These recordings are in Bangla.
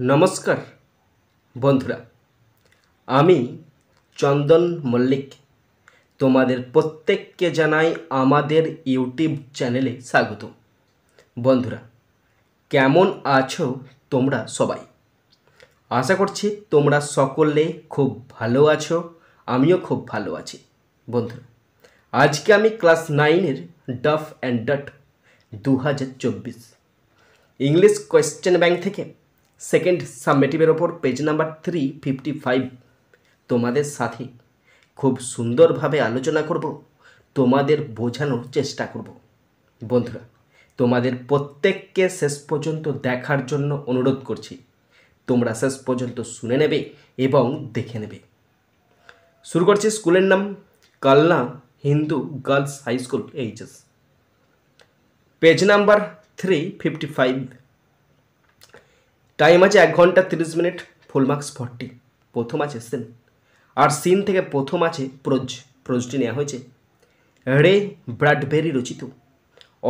নমস্কার বন্ধুরা, আমি চন্দন মল্লিক তোমাদের প্রত্যেককে জানাই আমাদের ইউটিউব চ্যানেলে স্বাগত। বন্ধুরা, কেমন আছো তোমরা সবাই? আশা করছি তোমরা সকলে খুব ভালো আছো, আমিও খুব ভালো আছি। বন্ধুরা, আজকে আমি ক্লাস 9-এর Duff and Dutt 2024 English question bank থেকে সেকেন্ড সাবমেটিভের ওপর পেজ নাম্বার 355 তোমাদের সাথে খুব সুন্দরভাবে আলোচনা করব, তোমাদের বোঝানোর চেষ্টা করব। বন্ধুরা, তোমাদের প্রত্যেককে শেষ পর্যন্ত দেখার জন্য অনুরোধ করছি। তোমরা শেষ পর্যন্ত শুনে নেবে এবং দেখে নেবে। শুরু করছি। স্কুলের নাম Kalna Hindu girls high school, HS. Page number 355। Time আছে 1 ঘন্টা 30 মিনিট, ফুল মার্কস 40। প্রথম আছে সিন, আর সিন থেকে প্রথম আছে প্রোজটি নেওয়া হয়েছে রে ব্র্যাডবেরি রচিত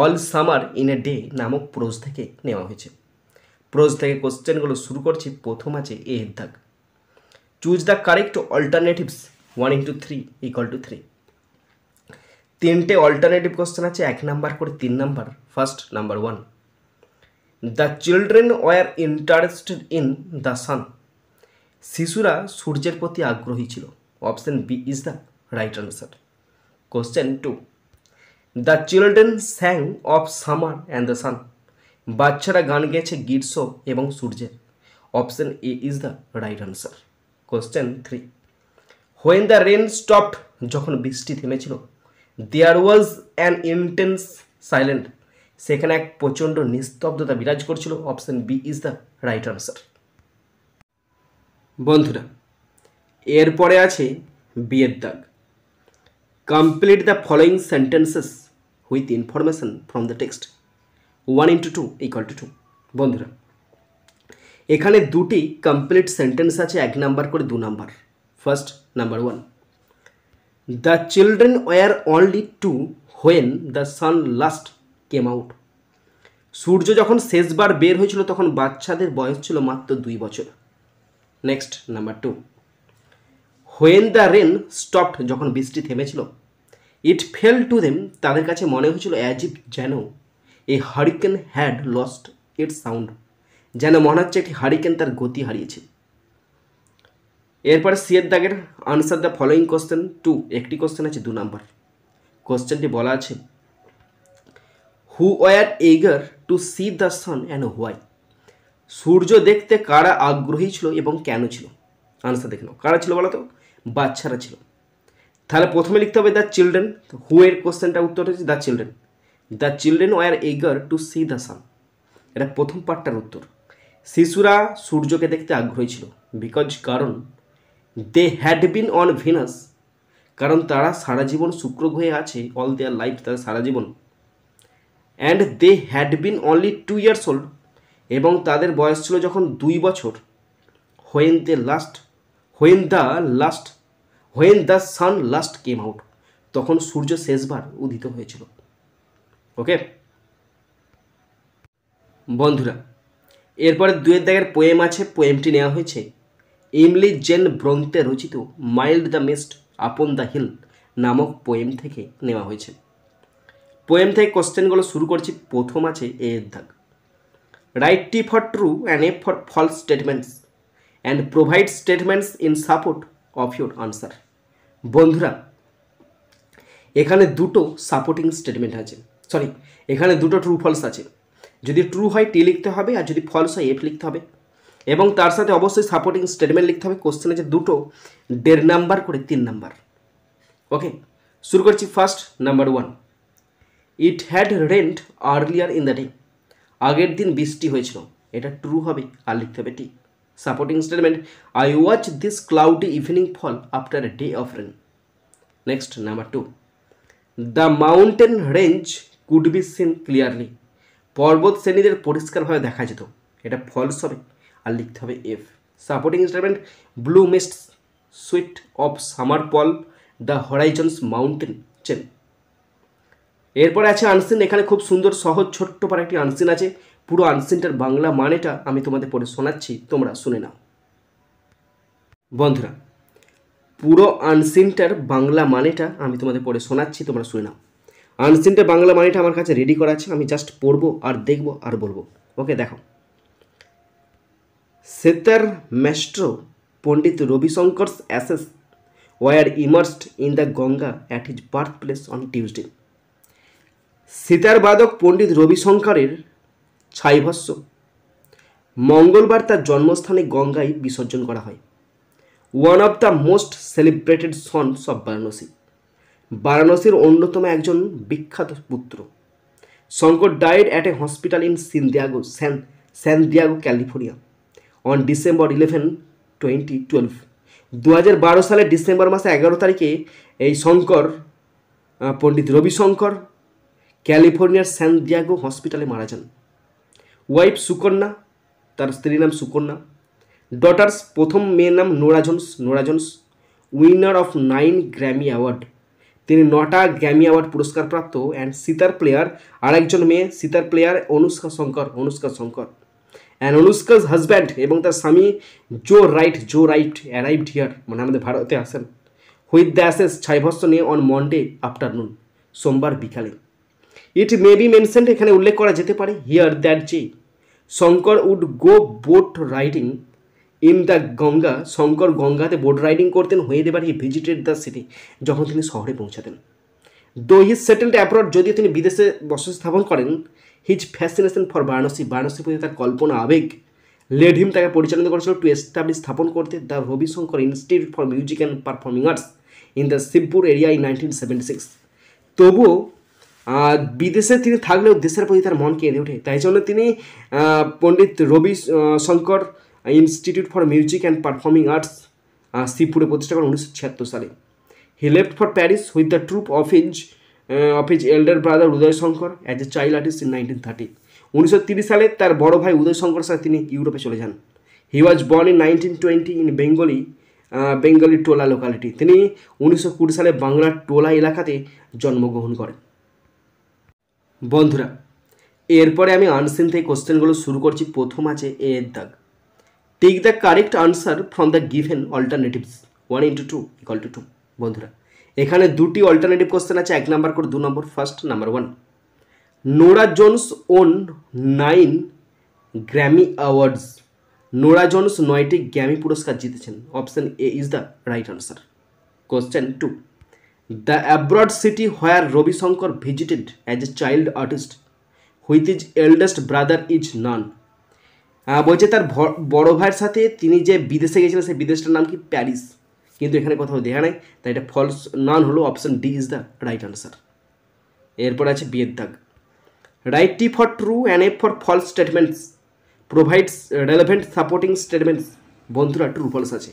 all summer in a day নামক প্রোজ থেকে নেওয়া হয়েছে। প্রোজ থেকে কোশ্চেনগুলো শুরু করছি। প্রথম আছে এ এর দাগ। Choose the correct alternatives 1 × 3 = 3। তিনটে অল্টারনেটিভ কোশ্চেন আছে, 1 নাম্বার করে 3 number. First, number 1, the children were interested in the sun. শিশুরা সূর্যের প্রতি আগ্রহী ছিল। Option B is the right answer. Question 2, the children sang of summer and the sun. বাচ্চারা গান গেয়েছে গ্রীষ্ম এবং সূর্যের। Option A is the right answer. Question 3, when the rain stopped. যখন বৃষ্টি থেমেছিল। There was an intense silent. সেখানে এক প্রচণ্ড নিস্তব্ধতা বিরাজ করছিল। Option B is the right answer. বন্ধুরা, এরপরে আছে বিয়ের দাগ। Complete the following sentences with information from the text 1 × 2 = 2। বন্ধুরা, এখানে দুটি কমপ্লিট সেন্টেন্স আছে, 1 নাম্বার করে 2 নাম্বার। First, number 1, the children were only 2 when the sun last came out. সূর্য যখন শেষবার বের হয়েছিল তখন বাচ্চাদের বয়স ছিল মাত্র 2 বছর। Next, number 2, when the rain stopped. যখন বৃষ্টি থেমেছিল। It fell to them. তাদের কাছে মনে হয়েছিল অ্যাজ ইফ, যেন a hurricane had lost its sound. যেন মনে হচ্ছে একটি হারিকেন তার গতি হারিয়েছে। এরপরে সি এর দাগের আনসার দ্য ফলোয়িং কোশ্চেন 2। একটি কোশ্চেন আছে 2 নাম্বার। কোশ্চেনটি বলা আছে who were eager to see the sun and why. সূর্য দেখতে কারা আগ্রহী ছিল এবং কেন ছিল? আনসার দেখে নাও। কারা ছিল বলো তো? বাচ্চারা ছিল। তাহলে প্রথমে লিখতে হবে দ্য চিলড্রেন। হু এর কোশ্চেনটা উত্তর হচ্ছে the children. The children war eager to see the সান, এটা প্রথম পার্টটার উত্তর। শিশুরা সূর্যকে দেখতে আগ্রহী ছিল। কারণ they had been on Venus, কারণ তারা সারা জীবন শুক্র গ্রহে আছে। অল দেয়ার লাইফ, তাদের সারা জীবন। And they had been only 2 years old, এবং তাদের বয়স ছিল যখন 2 বছর। When the sun last came out, তখন সূর্য শেষবার উদিত হয়েছিল। ওকে বন্ধুরা, এরপরে 2 এর দাগের পোয়েম আছে। পোয়েমটি নেওয়া হয়েছে এমিলি জেন ব্রন্তে রচিত mild the mist upon the hill নামক পোয়েম থেকে নেওয়া হয়েছে। পোয়েম থেকে কোশ্চেনগুলো শুরু করছি। প্রথম আছে এ এর দাগ। Write T for true and A for false statements and provide statements in support of your answer. বন্ধুরা, এখানে দুটো সাপোর্টিং স্টেটমেন্ট আছে। এখানে দুটো ট্রু ফলস আছে। যদি ট্রু হয় টি লিখতে হবে, আর যদি ফলস হয় এফ লিখতে হবে, এবং তার সাথে অবশ্যই সাপোর্টিং স্টেটমেন্ট লিখতে হবে। কোশ্চেন আছে দুটো, 1.5 নাম্বার করে 3 নাম্বার। ওকে, শুরু করছি। First, number 1, it had rent earlier in the day. আগের দিন বৃষ্টি হয়েছিল, এটা ট্রু হবে, আর লিখতে হবে T. Supporting statement, I watch this cloudy evening fall after a day of rain. Next, number 2, the mountain range could be seen clearly. পর্বত শ্রেণীদের পরিষ্কারভাবে দেখা যেত, এটা ফলস হবে, আর লিখতে হবে F. Supporting statement, blue mist suit of summer pall the horizons mountain chain. এরপরে আছে আনসিন। এখানে খুব সুন্দর সহজ ছোট্ট পারে একটি আনসিন আছে। পুরো আনসিনটার বাংলা মানেটা আমি তোমাদের পড়ে শোনাচ্ছি, তোমরা শুনে নাও। বন্ধুরা, পুরো আনসিনটার বাংলা মানেটা আমি তোমাদের পড়ে শোনাচ্ছি, তোমরা শুনে নাও। আনসিনটার বাংলা মানেটা আমার কাছে রেডি করা আছে, আমি জাস্ট পড়বো আর দেখবো আর বলবো। ওকে, দেখো। Sitar maestro Pandit Ravishankar's ashes were immersed in the Ganga at his birthplace on Tuesday. Sitar বাদক পণ্ডিত রবিশঙ্করের ছাইভস্য মঙ্গলবার তার জন্মস্থানে গঙ্গায় বিসর্জন করা হয়। One of the most celebrated sons of Varanasi, বারাণসীর অন্যতম একজন বিখ্যাত পুত্র। Shankar died at a hospital in San Diego, California on December 11, 2012। 2012 সালের ডিসেম্বর মাসে 11 তারিখে এই পণ্ডিত রবিশঙ্কর ক্যালিফোর্নিয়ার স্যান দিয়াগো হসপিটালে মারা যান। ওয়াইফ সুকন্যা, তার স্ত্রীর নাম সুকন্যা। ডটার্স, প্রথম মেয়ের নাম Nora Jones, winner of 9 Grammy award, তিনি 9টা গ্র্যামি অ্যাওয়ার্ড পুরস্কার প্রাপ্ত। অ্যান্ড সিতার প্লেয়ার, আরেকজন মেয়ে sitar player Anushka Shankar and Anushka's husband এবং তার স্বামী জো রাইট অ্যারাইভড হিয়ার, মানে আমাদের ভারতে আসেন, হুইথ দ্য অ্যাসেস, ছাইভস্য নিয়ে, অন মন্ডে আফটারনুন, সোমবার বিকালে। ইট মে বি মেনশনড, এখানে উল্লেখ করা যেতে পারে, হিয়ার দ্যাট যে Shankar would go boat riding in the Ganga, Shankar গঙ্গাতে বোট রাইডিং করতেন। হয়ে এবার হি ভিজিটেড দ্য সিটি, যখন তিনি শহরে পৌঁছাতেন। দো হি সেটেলড অ্যাব্রড, যদিও তিনি বিদেশে বসতি স্থাপন করেন, হিজ ফ্যাসিনেশন ফর বারাণসীর প্রতি তার কল্পনা আবেগ লেড হিম, তাকে পরিচালিত করেছিল টু এস্টাবলিশ, স্থাপন করতে the Ravishankar institute for music and performing arts in the Shibpur area in 1976। তবুও বিদেশে তিনি থাকলেও দেশের প্রতি তার মন কেঁদে ওঠে, তাই জন্য তিনি Pandit Ravishankar institute for music and performing arts শিবপুরে প্রতিষ্ঠা করেন 1976 সালে। He left for Paris with the troupe of his elder brother Uday Shankar as a child artist in 1930। 1930 সালে তার বড় ভাই উদয় শঙ্কর সাথে তিনি ইউরোপে চলে যান। He was born in 1920 in Bengali Tola locality, তিনি 1920 সালে বাংলার টোলা এলাকাতে জন্মগ্রহণ করেন। বন্ধুরা, এরপরে আমি আনসিন থেকে কোশ্চেনগুলো শুরু করছি। প্রথম আছে এ এর দাগ। Take the correct answer from the given alternatives 1 into 2 = 2। বন্ধুরা, এখানে দুটি অল্টারনেটিভ কোশ্চেন আছে, 1 নাম্বার করে 2 নম্বর। First, number 1, Norah Jones won 9 Grammy awards, Norah Jones 9টি গ্র্যামি পুরস্কার জিতেছেন। Option A is the right answer. Question 2, the abroad city where Ravishankar visited as a child artist with his eldest brother is none. বলছে তার বড় ভাইয়ের সাথে তিনি যে বিদেশে গেছিলেন সেই বিদেশটার নাম কি? প্যারিস, কিন্তু এখানে কোথাও দেখা নাই, তাই এটা ফলস, নান হলো। Option D is the right answer. এরপর আছে বি এর দাগ। Write T for true and F for false statements provides relevant supporting statements. বন্ধুরা, ট্রু ফলস আছে,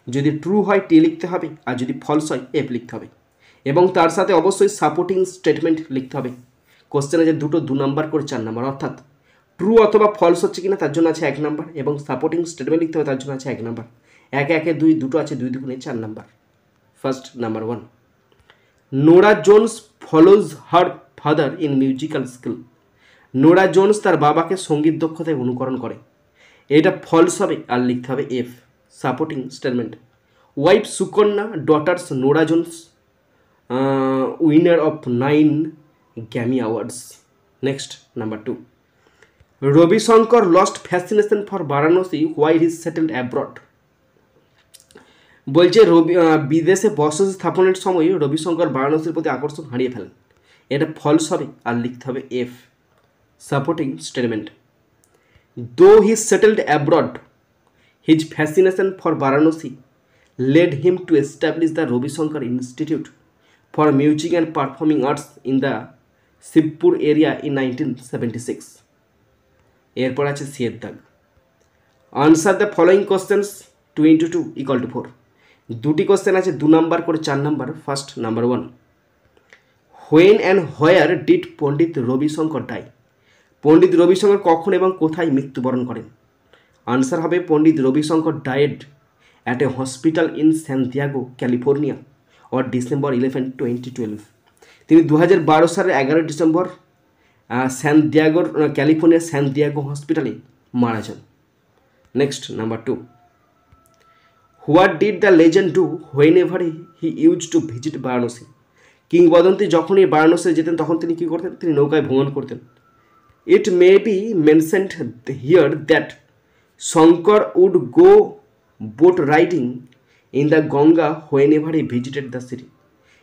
যদি ট্রু হয় টি লিখতে হবে, আর যদি ফলস হয় এফ লিখতে হবে, এবং তার সাথে অবশ্যই সাপোর্টিং স্টেটমেন্ট লিখতে হবে। কোশ্চেন আছে দুটো 2 নাম্বার করে 4 নাম্বার, অর্থাৎ ট্রু অথবা ফলস হচ্ছে কিনা তার জন্য আছে 1 নাম্বার, এবং সাপোর্টিং স্টেটমেন্ট লিখতে হবে তার জন্য আছে 1 নাম্বার। 1 1 2 দুটো আছে, 2 2 4 number. First, number 1, Norah Jones follows her father in musical skill. Nora Jones তার বাবাকে সঙ্গীত দক্ষতায় অনুকরণ করে, এটা ফলস হবে, আর লিখতে হবে F, supporting statement. Wife Sukanya, daughters Norah Jones, winner of 9 Grammy awards. Next, number 2, Ravi Shankar lost fascination for Varanasi while he settled abroad. বলছে বিদেশে বসতি স্থাপনের সময় রবিশঙ্কর বারাণসীর প্রতি আকর্ষণ হারিয়ে ফেলেন, এটা ফলস হবে, আর লিখতে হবে F, supporting statement. Though he settled abroad his fascination for Varanasi led him to establish the Ravishankar institute for music and performing arts in the Shibpur area in 1976। এরপর আছে সি এর দাগ। Answer the following questions 2 into 2 = 4। দুটি কোশ্চেন আছে 2 নাম্বার করে 4 number. First, number 1, when and where did Pandit Ravishankar die. Pandit Ravishankar কখন এবং কোথায় মৃত্যুবরণ করেন? আনসার হবে Pandit Ravishankar died at a hospital in San Diego, California or December 11, 2012। তিনি 2012 সালের 11 ডিসেম্বর স্যান দিয়াগোর ক্যালিফোর্নিয়ার স্যান দিয়াগো হসপিটালে মারা যান। Next number 2, what did the legend do when ever he use to visit Varanasi? কিংবদন্তি যখনই বারাণসী যেতেন তখন তিনি কী করতেন? তিনি নৌকায় ভ্রমণ করতেন। It may be mentioned here that Shankar would go boat riding in the Ganga whenever he visited the city.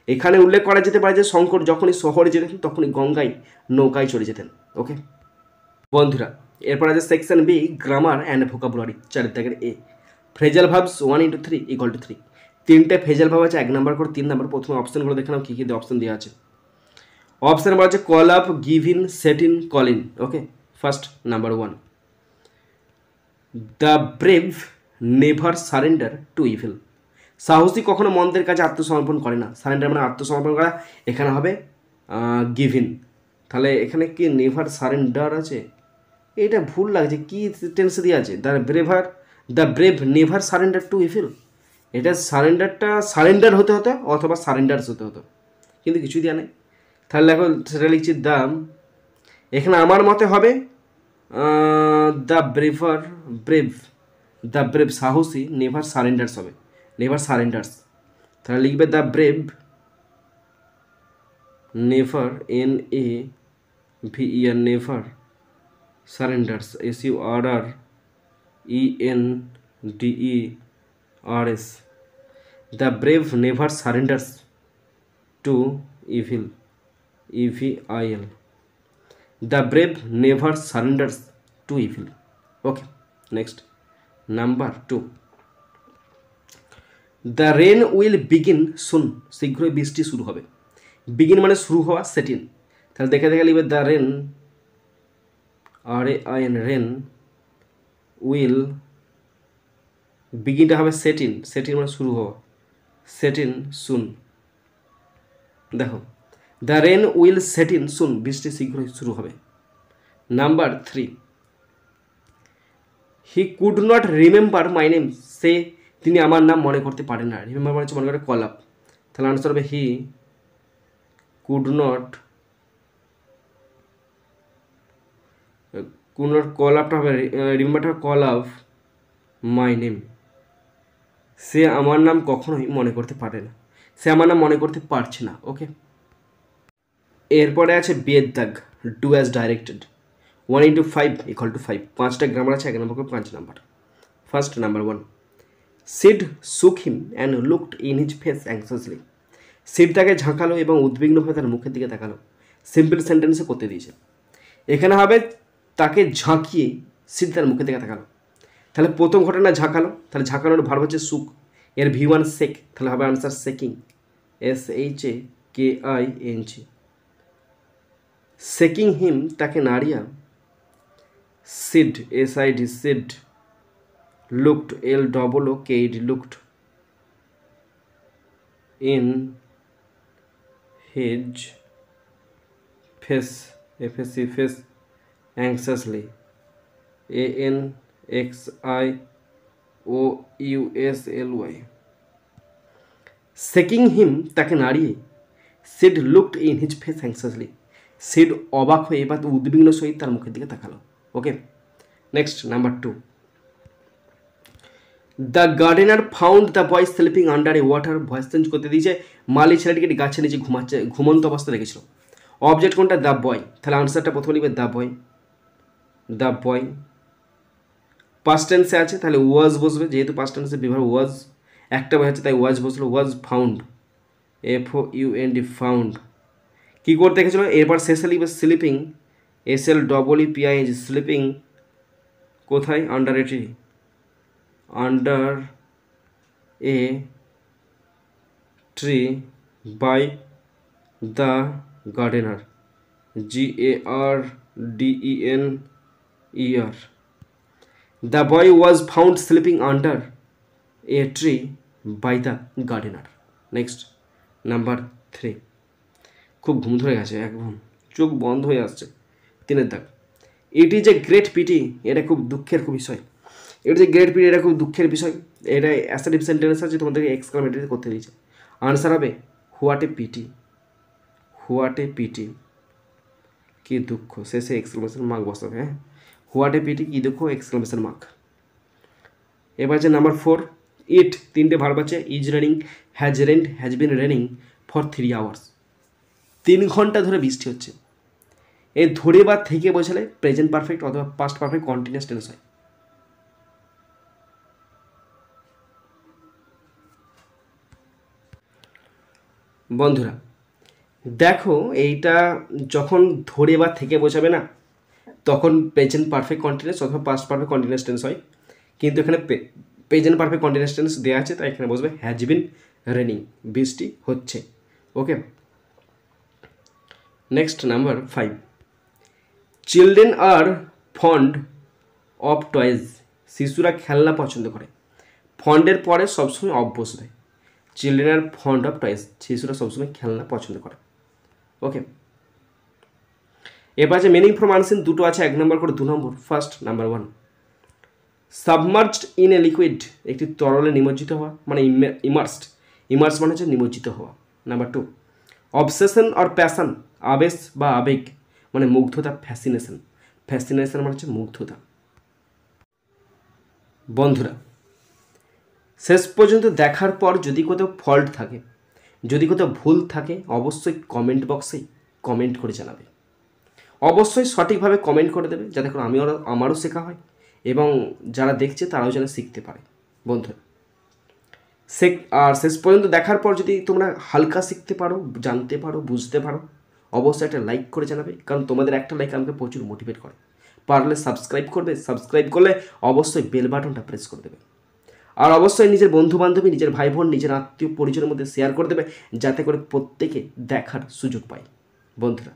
এখানে উল্লেখ করা যেতে পারে যে শঙ্কর যখনই শহরে যেতেন তখনই গঙ্গায় নৌকায় চলে যেতেন। ওকে বন্ধুরা, এরপর আছে section B, grammar and vocabulary, 4 দাগের এ, ফ্রেজাল ভার্বস 1 × 3 = 3। 3টে ফ্রেজাল ভার্ব আছে, 1 নাম্বার করে 3 নাম্বার। প্রথমে অপশানগুলো দেখে নাও কী কী অপশান দেওয়া আছে। অপশান নাম্বার আছে call up, give in, set in, call in. Okay, first number 1, the brave never surrender to evil. সাহসী কখনো মন্দের কাছে আত্মসমর্পণ করে না। সারেন্ডার মানে আত্মসমর্পণ করা, এখানে হবে গিভ ইন। তাহলে এখানে কি নেভার সারেন্ডার আছে? এটা ভুল লাগছে, কি টেন্সে দিয়ে আছে? The brave never surrender to evil. এটা সারেন্ডার হতে হতো অথবা সারেন্ডার্স হতে হতো, কিন্তু কিছুই দেওয়া নেই। তাহলে দেখো সেটা লিখছি এখানে আমার মতে হবে দ্য ব্রেভ সাহসী, নেভার সারেন্ডার্স হবে, নেভার সারেন্ডার্স। তাহলে লিখবে the brave never, NAVER, never surrenders, SURRENDERS, the brave never surrenders to evil, EVIL, the brave never surrenders to evil. Okay, next number 2, the rain will begin soon, শীঘ্রই বৃষ্টি শুরু হবে। বিগিন মানে শুরু হওয়া, সেট ইন। তাহলে দেখে লিখবে the rain, RAIN, rain will, বিগিনটা হবে সেট ইন মানে শুরু হওয়া, সেট ইন সুন। দেখো the rain will set in soon, বৃষ্টি শীঘ্রই শুরু হবে। Number 3, he could not remember my name, তিনি আমার নাম মনে করতে পারেন না। রিমেম্বার মানে হচ্ছে মনে করে কল আপ। তাহলে আনসার হবে হি কুড নট কল আপটা হবে, রিমেম্বারটা হবে কল আপ মাই নেম, সে আমার নাম কখনোই মনে করতে পারে না, সে আমার নাম মনে করতে পারছে না। ওকে, এরপরে আছে বিয়ের দাগ, ডু অ্যাজ ডাইরেক্টেড, 1 × 5 = 5। 5টা গ্রামার আছে, 1 নম্বর করে 5 number. First number 1, Sid shook him and looked in his face anxiously. Sid তাকে ঝাঁকালো এবং উদ্বিগ্নভাবে তার মুখের দিকে তাকালো। সিম্পল সেন্টেন্সে করতে দিয়েছে। এখানে হবে তাকে ঝাঁকিয়ে সিড তার মুখের দিকে তাকালো। তাহলে প্রথম ঘটনা ঝাঁকালো, তাহলে ঝাঁকানোর ভার্ব হচ্ছে শুক, এর V1 শেক, তাহলে হবে answer shaking, SHAKING। Shaking him তাকে নাড়িয়া, Sid, SID, Sid, looked, LOOKED, looked, in his face, FAC, face, anxiously, ANXIOUSLY। Shaking him তাকে নাড়িয়ে, Sid looked in his face anxiously, Sid অবাক হয়ে বা উদ্বিগ্ন সহিত তার মুখের দিকে তাকালো। Okay, next number 2, the gardener found the boy sleeping under a water. Voice change করতে দিয়েছে, মালি ছেলেটিকে গাছের নিচে ঘুমন্ত অবস্থা রেখেছিল। অবজেক্ট কোনটা? The boy. তাহলে আনসারটা প্রথমে লিখবে the boy, the boy. Past টেন্সে আছে, তাহলে ওয়াজ বসবে, যেহেতু পাস্ট টেন্সে ব্যবহার ওয়াজ, একটা বই আছে তাই ওয়াজ বসলো, ওয়াজ ফাউন্ড, FOUND, ফাউন্ড। কী করতে দেখেছিল? এরপর শেষে লিখবে স্লিপিং, SLEEPING, স্লিপিং কোথায়? Under a tree, under a tree by the gardener, GARDENER। The boy was found sleeping under a tree by the gardener. Next, number 3, খুব ঘুম ধরে গেছে, একদম চোখ বন্ধ হয়ে আসছে। 3 দাগ, it is a great pity, এটা খুব দুঃখের বিষয়। It is a great pity, এটা খুব দুঃখের বিষয়। এটা অ্যাসার্টিভ সেন্টেন্স আছে, তোমাদেরকে এক্সক্লামেটরি করতে দিয়েছে। আনসার হবে what a pity, what a pity. কি দুঃখ, শেষে এক্সক্লেমেশন মার্ক বসাবে। হ্যাঁ, হোয়াট এ পিটি, কি দুঃখ, এক্সক্লেমেশন মার্ক। এবার যে নাম্বার 4, ইট, তিনটে ভার্ব আছে, is raining, has রেন্ড, has been raining for 3 hours, 3 ঘন্টা ধরে বৃষ্টি হচ্ছে। এই ধরে বা থেকে বোঝালে প্রেজেন্ট পারফেক্ট অথবা পাস্ট পারফেক্ট কন্টিনিউয়াস টেন্স হয়। বন্ধুরা দেখো, এইটা যখন ধরে বা থেকে বোঝাবে না, তখন প্রেজেন্ট পারফেক্ট কন্টিনিউয়াস অথবা পাস্ট পারফেক্ট কন্টিনিউয়াস টেন্স হয়। কিন্তু এখানে প্রেজেন্ট পারফেক্ট কন্টিনিউয়াস টেন্স দেওয়া আছে, তাই এখানে বসবে হ্যাজ বিন রেনিং, বৃষ্টি হচ্ছে। Okay, next number 5, children are fond of toys, শিশুরা খেলনা পছন্দ করে। ফন্ডের পরে সবসময় অফ বসবে, children are fond of toys, শিশুরা সবসময় খেলনা পছন্দ করে। ওকে, এবার যে মিনিং ফ্রম আনসিন দুটো আছে, 1 নম্বর করে 2 নম্বর। First, number 1, submerged in a liquid, একটি তরলে নিমজ্জিত হওয়া, মানে ইমার্সড, ইমার্স মানে হচ্ছে নিমজ্জিত হওয়া। নাম্বার 2, অবসেশন অর প্যাশন, আবেশ বা আবেগ মানে মুগ্ধতা, ফ্যাসিনেশন, ফ্যাসিনেশন মানে হচ্ছে মুগ্ধতা। বন্ধুরা শেষ পর্যন্ত দেখার পর যদি কোথাও ফল্ট থাকে, যদি কোথাও ভুল থাকে, অবশ্যই কমেন্ট বক্সে কমেন্ট করে জানাবে। অবশ্যই সঠিকভাবে কমেন্ট করে দেবে, যাতে করে আমারও শেখা হয় এবং যারা দেখছে তারাও যেন শিখতে পারে। বন্ধুরা আর শেষ পর্যন্ত দেখার পর যদি তোমরা হালকা শিখতে পারো, জানতে পারো, বুঝতে পারো, অবশ্যই একটা লাইক করে জানাবে, কারণ তোমাদের একটা লাইক আমাকে প্রচুর মোটিভেট করে। পারলে সাবস্ক্রাইব করবে, সাবস্ক্রাইব করলে অবশ্যই বেল বাটনটা প্রেস করে দেবে। আর অবশ্যই নিজের বন্ধু বান্ধবী, নিজের ভাই বোন, নিজের আত্মীয় পরিজনের মধ্যে শেয়ার করে দেবে, যাতে করে প্রত্যেকে দেখার সুযোগ পায়। বন্ধুরা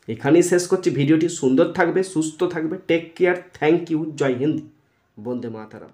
এখানেই শেষ করছি ভিডিওটি। সুন্দর থাকবে, সুস্থ থাকবে, টেক কেয়ার, থ্যাংক ইউ, জয় হিন্দ, বন্দে মাতারাম।